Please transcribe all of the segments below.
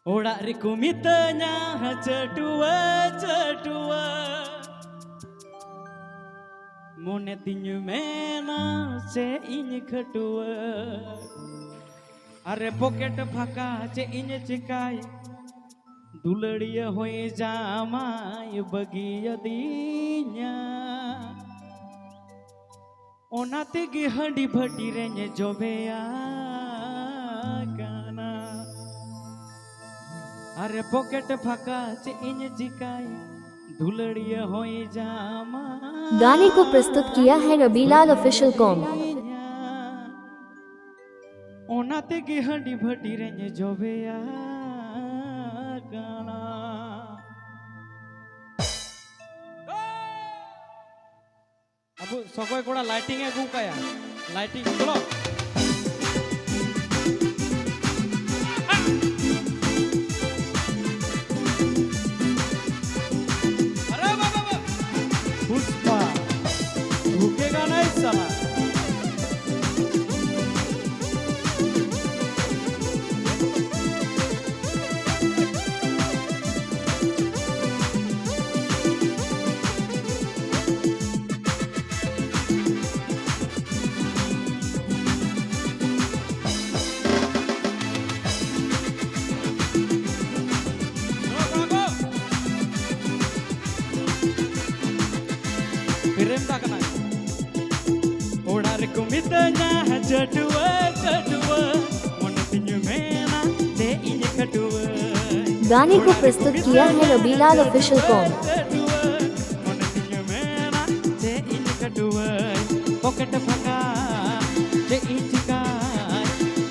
Orak riku mitanya cetua Monetinyu mena ce inye kedua Are pocket phaka ce inye cikai Duladiya hoye jamai bagiya dinya Onate ge handi bhati renye jobeya kana Are pocket phaka ce inye cikai दुलड़िया होई जामा गाने को प्रस्तुत किया है Rabilal official com. ओनाते की हड्डी भटी रेंजे जोबेया गाना अब सकोय कोड़ा लाइटिंग है गुकाया लाइटिंग चलो भूखेगा नहीं साला प्रेम tak kena Orak kumitanya cetua Monetinyu mena ce inye kedua गाने को प्रस्तुत किया है Rabilal official com. Monetinyu mena ce inye kedua Pocket phaka ce inye kai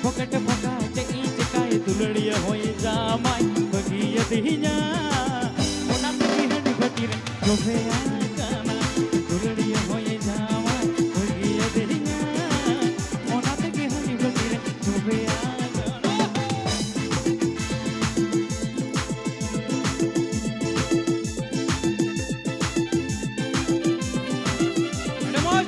Pocket phaka ce inye kai Duladiya hoye jamai bagiya dinya Onate ki handi bhati re jobeya kana Duladiya hoye jamai bagiya dinya Onate ki handi bhati re jobeya kana Ada moj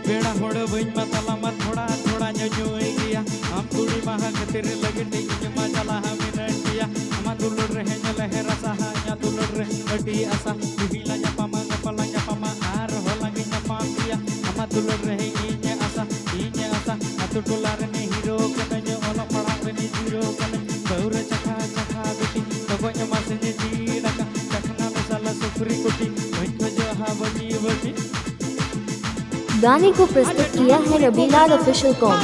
पेड़ा होड़ बइन मतला मत थोड़ा थोड़ा न्योय गया हम कुड़ी महा कतिर लगे टिंग मा चला हम नटिया हम दुलड़ रहे लहरा सहा nya दुलड़ रहे अटी आसा हिला nya पामा आर होला गे nya पापिया हम दुलड़ रहे इने आसा अतु टोलार ने हीरो कने nya ओला पड़ा ने जीरो कने बौर चखा बेटी तको nya मासे ने जी रका चखना मसाला सुखरी कुटी बैठ जो हा बनी गाने को प्रस्तुत किया है Rabilal official com.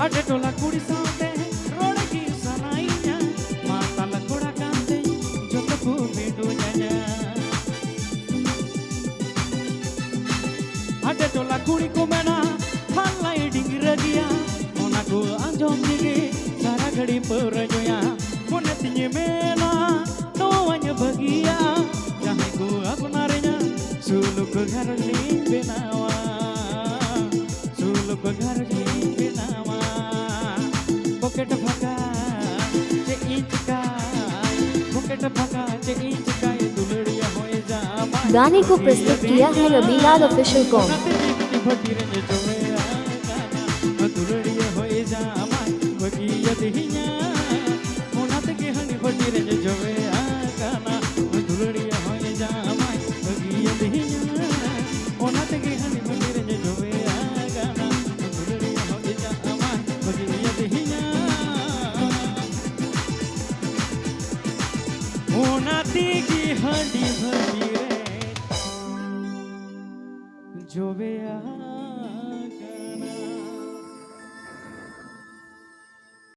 Ada tola kuri saute roda ki sanainya mata la koda kante jota ko medunya Ada tola kuri ko mena halai dingira dia ona ko anjom dige sara ghadi purjoya monetinya mena no anya bagia jahe ko apna घरली बेनावा सुलभ घरली बेनावा pocket भगा चे inch काय pocket भगा चे inch काय दुलड़िया होए जामा गाने को प्रस्तुत किया है रबीलाल ऑफिशियल कॉम। दुलड़िया होए जामा बगिया दिहिया मोनात के हनी भटीरे जोवे आकाना दुलड़िया होए जामा बगिया दिहिया मोनात के हनी भटीरे जोवे आकाना दुलड़िया होए जामा बगिया दिहिया मोनाती की हनी भटीरे जोवे आ